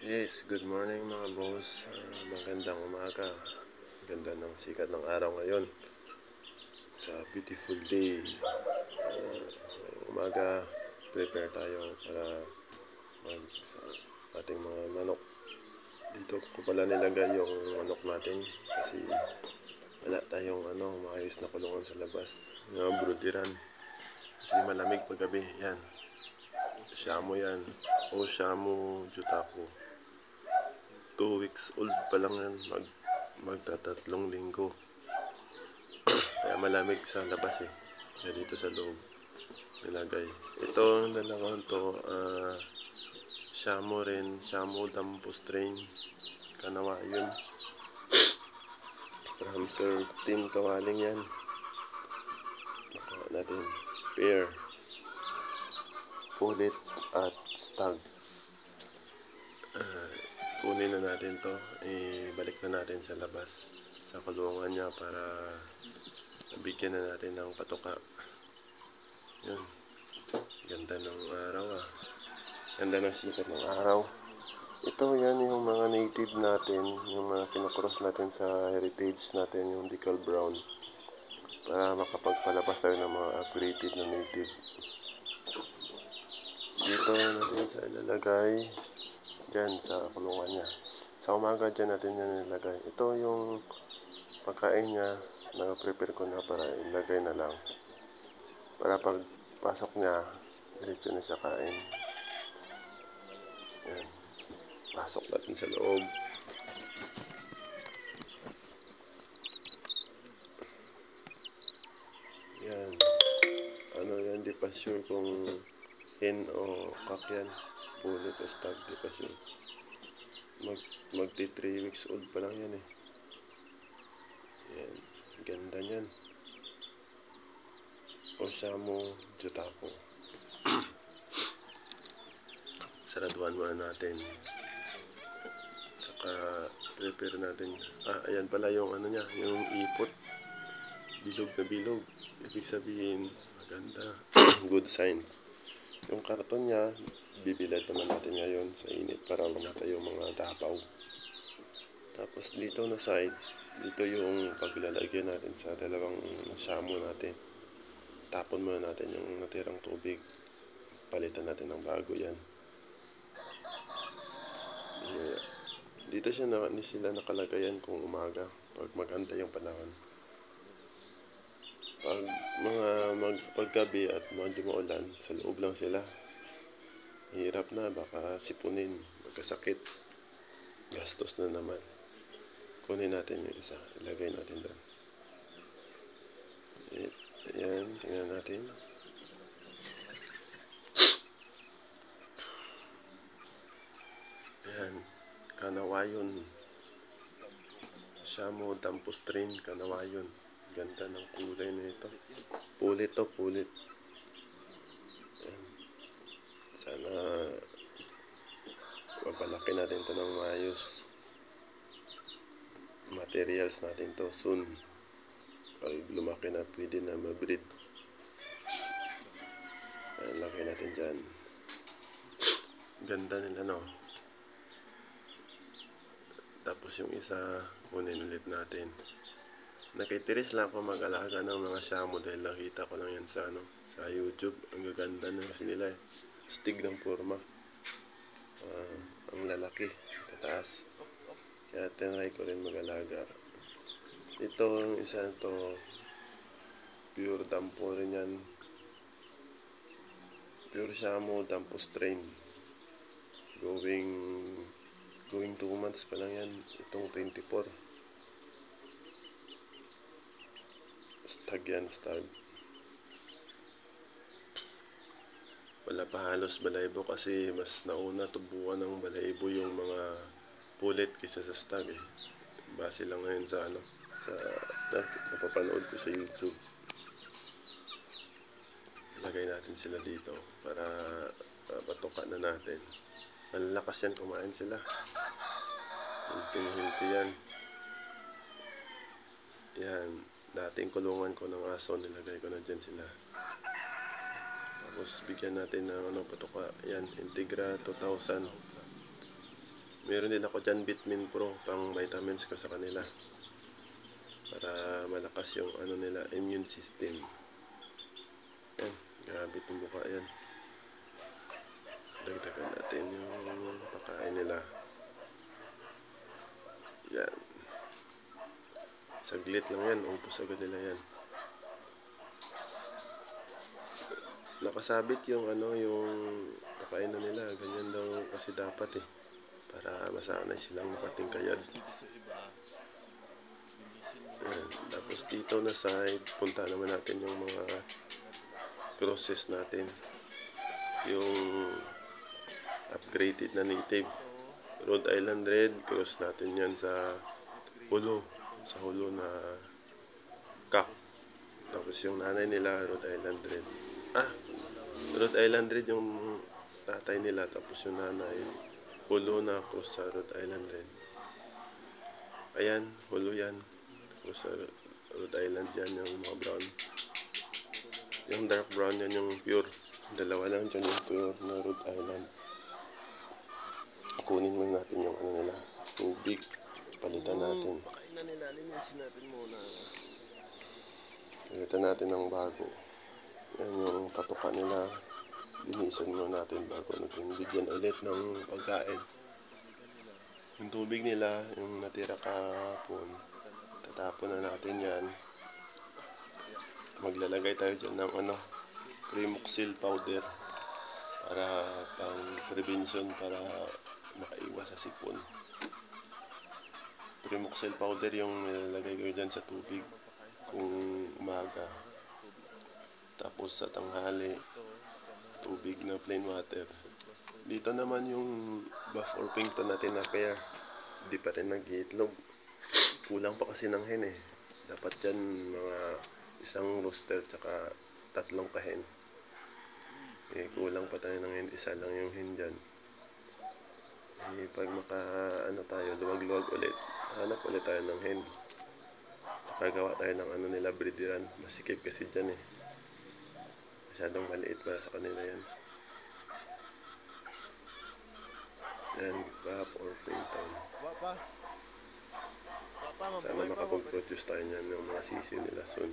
Yes, good morning mga boss. Magandang umaga. Ganda ng sikat ng araw ngayon sa beautiful day. Ngayong umaga, prepare tayo para sa ating mga manok. Dito ko pala nilagay yung manok natin kasi wala tayong maayos na kulungan sa labas. Yung brooderan. Kasi malamig paggabi. Yan. Shamu yan. O Shamu Jutaku. 2 weeks old pa lang yan, magtatatlong linggo. Kaya malamig sa labas kaya dito sa loob nilagay. Ito ang dalawang to, Shamu rin, Shamu Dampo strain, Kanawa yun. From Sir Tim Kawaling yan. Nakuha natin pair, pulit at stag. Kunin na natin to, ibalik na natin sa labas sa kulungan niya para bigyan na natin ng patuka. Yun, ganda ng araw ganda ng sikat ng araw. Ito yan yung mga native natin, yung mga kinocross natin sa heritage natin, yung decal brown, para makapagpalabas tayo ng mga upgraded na native. Dito natin sa ilalagay dyan sa kulungan niya. Sa umaga dyan natin yan nilagay. Ito yung pagkain niya na prepare ko na para ilagay na lang. Para pag pasok niya, diretso na siya kain. Yan. Pasok natin sa loob. Yan. Yan, di pa sure kung hen o cock yan. Pulit o stag, di pa sure. Magti 3 weeks old pa lang yan Yan. Ganda niyan. O Shamu Jutaku. Saraduan muna natin. Tsaka prepare natin. Ayan pala yung niya, yung ipot. Bilog na bilog. Ibig sabihin, maganda. Good sign. Yung karton niya, bibilad naman natin ngayon sa init para mamatay yung mga dapaw. Tapos dito na side, dito yung paglalagyan natin sa dalawang shamu natin. Tapon muna natin yung natirang tubig. Palitan natin ng bago yan. Dito sila nakalagayan kung umaga, pag maganda yung panahon. Pag paggabi at medyo maulan, sa loob lang sila. Hirap na, baka sipunin, magkasakit, gastos na naman. Kunin natin yung isa, ilagay natin doon. Ayan, tingnan natin. Ayan, Kanawayon. Shamu Dampo strain, Kanawayon. Ganda ng kulay nito. Pulit to, pulit. Ayan. Sana mapalaki natin to ng maayos. Materials natin to soon. Pag lumaki na, pwede na mabreed. Ayan, laki natin dyan. Ganda nila, no? Tapos yung isa, kunin ulit natin. Nakitiris lang ako mag-alaga ng mga shamu dahil nakita ko lang yan sa YouTube. Ang gaganda na kasi nila Stig ng forma. Ang lalaki, tataas. Kaya tinry ko rin mag-alaga. Ito, yung isa to, pure dampo rin yan. Pure Shamu Dampo strain. Going 2 months pa lang yan. Itong 24. Stag yan, stag. Wala pa halos balaybo kasi mas nauna tubuan ng balaybo yung mga pulit kaysa sa stag Base lang ngayon sa napapanood ko sa YouTube. Lagay natin sila dito para patuka na natin. Malalakas yan, kumain sila. Hinting-hinti yan. Yan, dating kulungan ko ng aso, nilagay ko na dyan sila. Tapos bigyan natin ng patuka. Yan, Integra 2000. Meron din ako dyan Vitamin Pro, pang vitamins ko sa kanila. Para malakas yung ano nila, immune system. Yan, grabe itong mukha yan. Dagdagan natin yung pakain nila. Yan. Saglit lang yan, umpos agad nila yan. Nakasabit yung ano, yung pakain na nila. Ganyan daw kasi dapat eh. Para masanay silang nakatingkayad. Yan. Tapos dito na side, punta naman natin yung mga crosses natin. Yung upgraded na native. Rhode Island Red, cross natin yan sa hulo. Sa hulo na cock. Tapos yung nanay nila, Rhode Island Red. Rhode Island Red yung tatay nila. Tapos yung nanay, hulo na cross sa Rhode Island Red. Ayan, hulo yan. Cross sa Rhode Island yan, yung mga brown. Yung dark brown yan yung pure. Dalawa lang dyan yung pure na Rhode Island. Kunin mo natin yung ano nila, tubig. Palitan natin. Pakain na nila, linisin natin muna. Palitan natin ng bago. Yan yung patuka nila. Linisan muna natin bago natin bigyan ulit ng pagkain. Yung tubig nila, yung natira kahapon, tatapon na natin yan. Maglalagay tayo dyan ng ano, Primoxil powder para pang prevention, para makaiwas sa sipon. Primoxil powder yung nilalagay ko dyan sa tubig kung umaga. Tapos sa tanghali, tubig na plain water. Dito naman yung Buff Orpington natin na pair. Hindi pa rin nag-iitlog. Kulang pa kasi ng hen eh. Dapat dyan mga isang rooster tsaka 3 kahen. Eh, kulang pa tayo ng hen. Isa lang yung hen dyan. Eh, pag ano tayo, luwag-luwag ulit, hanap ulit tayo ng hen. Tsaka gawa tayo ng ano nila, breederan. Masikip kasi dyan eh. Masyadong maliit para sa kanila yan. Yan, Buff Orpington. Sana makapag-produce tayo niyan ng mga sisiw nila soon.